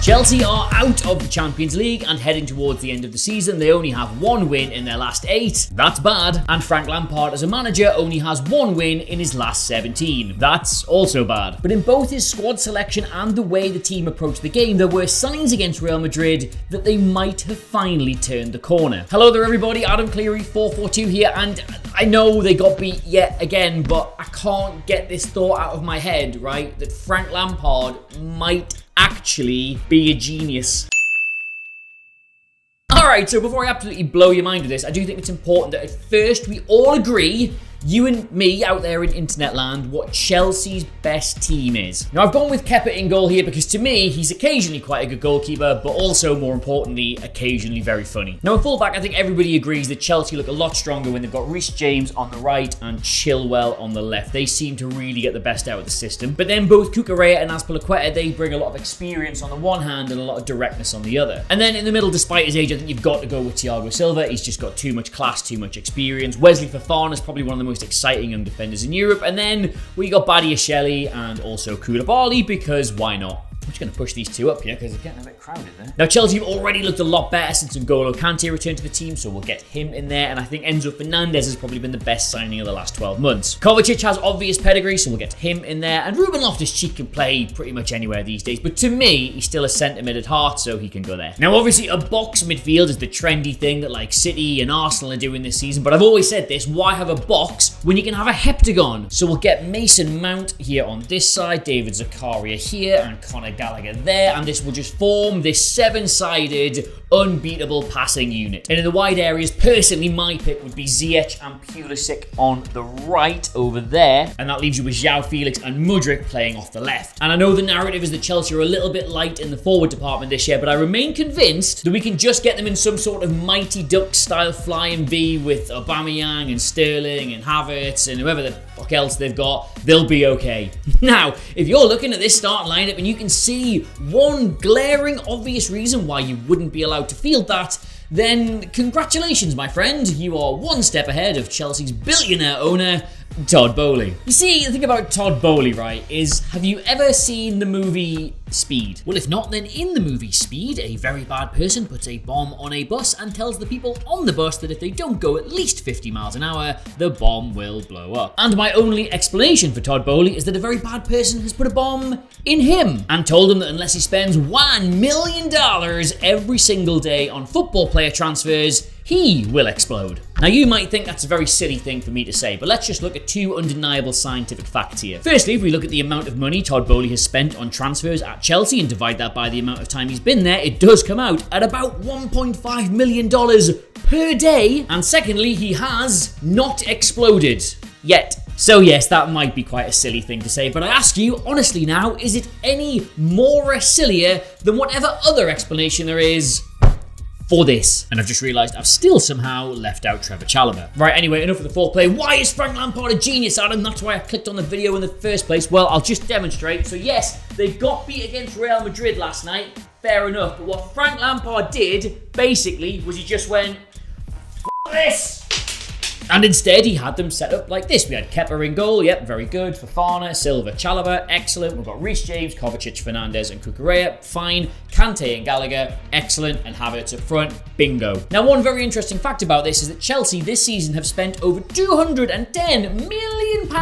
Chelsea are out of the Champions League and heading towards the end of the season. They only have one win in their last 8. That's bad. And Frank Lampard as a manager only has one win in his last 17. That's also bad. But in both his squad selection and the way the team approached the game, there were signs against Real Madrid that they might have finally turned the corner. Hello there everybody, Adam Cleary, FourFourTwo here, and I know they got beat yet again, but I can't get this thought out of my head, right? That Frank Lampard might actually be a genius. Alright, so before I absolutely blow your mind with this, I do think it's important that at first we all agree, you and me out there in internet land, what Chelsea's best team is. Now I've gone with Kepa in goal here because to me, he's occasionally quite a good goalkeeper, but also more importantly, occasionally very funny. Now at fullback, I think everybody agrees that Chelsea look a lot stronger when they've got Reece James on the right and Chilwell on the left. They seem to really get the best out of the system. But then both Cucurella and Azpilicueta, they bring a lot of experience on the one hand and a lot of directness on the other. And then in the middle, despite his age, I think you've got to go with Thiago Silva. He's just got too much class, too much experience. Wesley Fofana is probably one of the most exciting young defenders in Europe. And then we got Badiashile and also Koulibaly, because why not? I'm just going to push these two up here because it's getting a bit crowded there. Now, Chelsea have already looked a lot better since N'Golo Kante returned to the team, so we'll get him in there. And I think Enzo Fernandez has probably been the best signing of the last 12 months. Kovacic has obvious pedigree, so we'll get him in there. And Ruben Loftus-Cheek can play pretty much anywhere these days, but to me, he's still a centre mid at heart, so he can go there. Now, obviously, a box midfield is the trendy thing that like City and Arsenal are doing this season, but I've always said this, why have a box when you can have a heptagon? So we'll get Mason Mount here on this side, David Zakaria here, and Conor Gallagher there, and this will just form this 7-sided unbeatable passing unit. And in the wide areas, personally, my pick would be Ziyech and Pulisic on the right over there, and that leaves you with João Felix and Mudryk playing off the left. And I know the narrative is that Chelsea are a little bit light in the forward department this year, but I remain convinced that we can just get them in some sort of Mighty Ducks style flying V with Aubameyang and Sterling and Havertz and whoever the fuck else they've got. They'll be okay. Now, if you're looking at this starting lineup and you can see one glaring obvious reason why you wouldn't be allowed to field that, then congratulations, my friend. You are one step ahead of Chelsea's billionaire owner, Todd Boehly. You see, the thing about Todd Boehly, right, is have you ever seen the movie Speed? Well, if not, then in the movie Speed, a very bad person puts a bomb on a bus and tells the people on the bus that if they don't go at least 50 miles an hour, the bomb will blow up. And my only explanation for Todd Boehly is that a very bad person has put a bomb in him and told him that unless he spends $1 million every single day on football player transfers, he will explode. Now, you might think that's a very silly thing for me to say, but let's just look at two undeniable scientific facts here. Firstly, if we look at the amount of money Todd Boehly has spent on transfers at Chelsea and divide that by the amount of time he's been there, it does come out at about $1.5 million per day. And secondly, he has not exploded yet. So yes, that might be quite a silly thing to say, but I ask you, honestly now, is it any more sillier than whatever other explanation there is for this? And I've just realised I've still somehow left out Trevor Chalobah. Right, anyway, enough of the foreplay. Why is Frank Lampard a genius, Adam? That's why I clicked on the video in the first place. Well, I'll just demonstrate. So yes, they got beat against Real Madrid last night. Fair enough. But what Frank Lampard did, basically, was he just went, F this! And instead, he had them set up like this. We had Kepa in goal, yep, very good. Fofana, Silva, Chalobah, excellent. We've got Reece James, Kovacic, Fernandez, and Cucurella, fine. Kante and Gallagher, excellent. And Havertz up front, bingo. Now, one very interesting fact about this is that Chelsea this season have spent over £210 million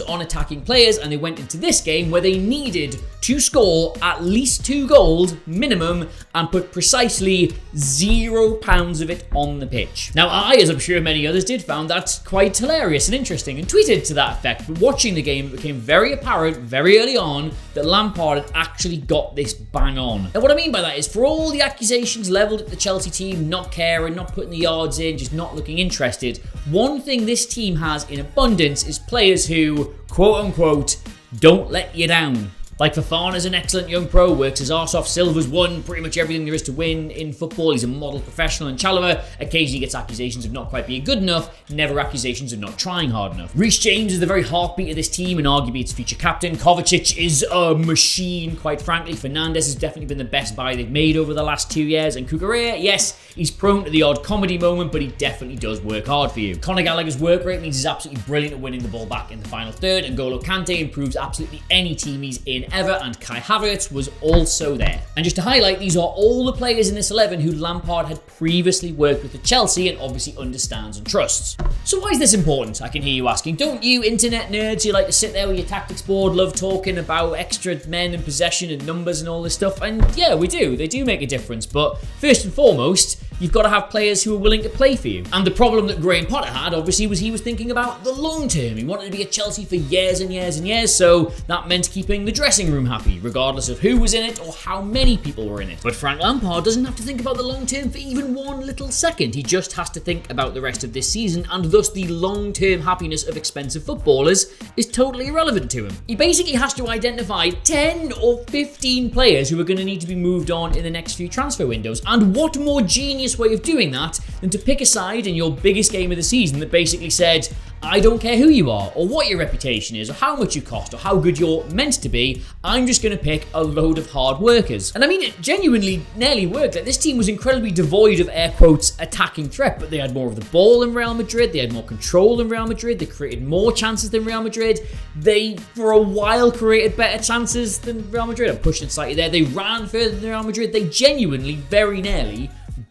on attacking players, and they went into this game where they needed to score at least 2 goals minimum and put precisely £0 of it on the pitch. Now, I, as I'm sure many others did, found that quite hilarious and interesting and tweeted to that effect. But watching the game, it became very apparent very early on that Lampard had actually got this bang on. And what I mean by that is, for all the accusations levelled at the Chelsea team, not caring, not putting the yards in, just not looking interested, one thing this team has in abundance is players who, quote unquote, don't let you down. Like Fofana's an excellent young pro, works his arse off. Silva's won pretty much everything there is to win in football. He's a model professional. And Chalobah occasionally gets accusations of not quite being good enough, never accusations of not trying hard enough. Reece James is the very heartbeat of this team and arguably its future captain. Kovacic is a machine, quite frankly. Fernandez has definitely been the best buy they've made over the last 2 years. And Cucurella, yes, he's prone to the odd comedy moment, but he definitely does work hard for you. Conor Gallagher's work rate means he's absolutely brilliant at winning the ball back in the final third. And N'Golo Kante improves absolutely any team he's in ever, and Kai Havertz was also there. And just to highlight, these are all the players in this 11 who Lampard had previously worked with at Chelsea and obviously understands and trusts. So why is this important? I can hear you asking. Don't you internet nerds who like to sit there with your tactics board love talking about extra men and possession and numbers and all this stuff? And yeah, we do. They do make a difference. But first and foremost, you've got to have players who are willing to play for you. And the problem that Graham Potter had, obviously, was he was thinking about the long term. He wanted to be at Chelsea for years and years and years, so that meant keeping the dressing room happy, regardless of who was in it or how many people were in it. But Frank Lampard doesn't have to think about the long term for even one little second. He just has to think about the rest of this season, and thus the long-term happiness of expensive footballers is totally irrelevant to him. He basically has to identify 10 or 15 players who are going to need to be moved on in the next few transfer windows. And what more genius way of doing that than to pick a side in your biggest game of the season that basically said, I don't care who you are, or what your reputation is, or how much you cost, or how good you're meant to be, I'm just going to pick a load of hard workers. And I mean, it genuinely nearly worked. Like, this team was incredibly devoid of air quotes attacking threat, but they had more of the ball than Real Madrid, they had more control than Real Madrid, they created more chances than Real Madrid, they, for a while, created better chances than Real Madrid. I'm pushing it slightly there. They ran further than Real Madrid. They genuinely, very nearly,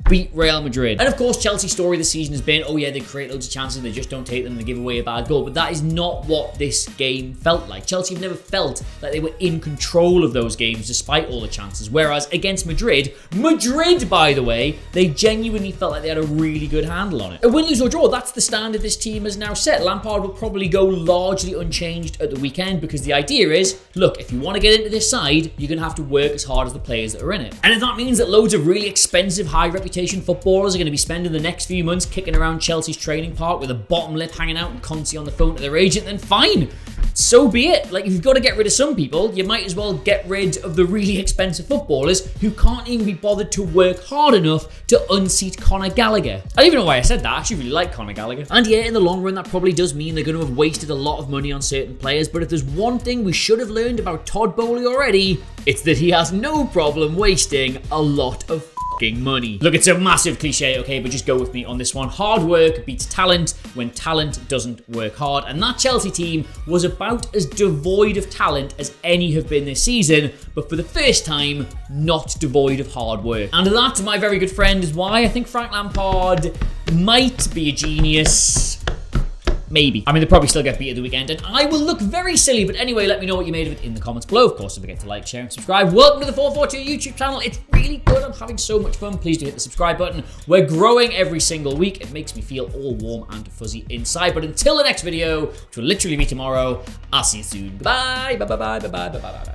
beat Real Madrid. And of course, Chelsea's story this season has been, oh yeah, they create loads of chances, they just don't take them, and they give away a bad goal. But that is not what this game felt like. Chelsea have never felt like they were in control of those games despite all the chances. Whereas against Madrid, by the way, they genuinely felt like they had a really good handle on it. A win, lose or draw, that's the standard this team has now set. Lampard will probably go largely unchanged at the weekend because the idea is, look, if you want to get into this side, you're going to have to work as hard as the players that are in it. And if that means that loads of really expensive, high reputation footballers are going to be spending the next few months kicking around Chelsea's training park with a bottom lip hanging out and Conte on the phone to their agent, then fine. So be it. Like, if you've got to get rid of some people, you might as well get rid of the really expensive footballers who can't even be bothered to work hard enough to unseat Conor Gallagher. I don't even know why I said that. I actually really like Conor Gallagher. And yeah, in the long run, that probably does mean they're going to have wasted a lot of money on certain players, but if there's one thing we should have learned about Todd Boehly already, it's that he has no problem wasting a lot of money. Look, it's a massive cliche, okay, but just go with me on this one. Hard work beats talent when talent doesn't work hard. And that Chelsea team was about as devoid of talent as any have been this season, but for the first time, not devoid of hard work. And that, my very good friend, is why I think Frank Lampard might be a genius. Maybe. I mean, they'll probably still get beat at the weekend, and I will look very silly, but anyway, let me know what you made of it in the comments below. Of course, don't forget to like, share, and subscribe. Welcome to the 442 YouTube channel. It's really good. I'm having so much fun. Please do hit the subscribe button. We're growing every single week. It makes me feel all warm and fuzzy inside. But until the next video, which will literally be tomorrow, I'll see you soon. Bye. Bye. Bye. Bye. Bye. Bye. Bye. Bye. Bye.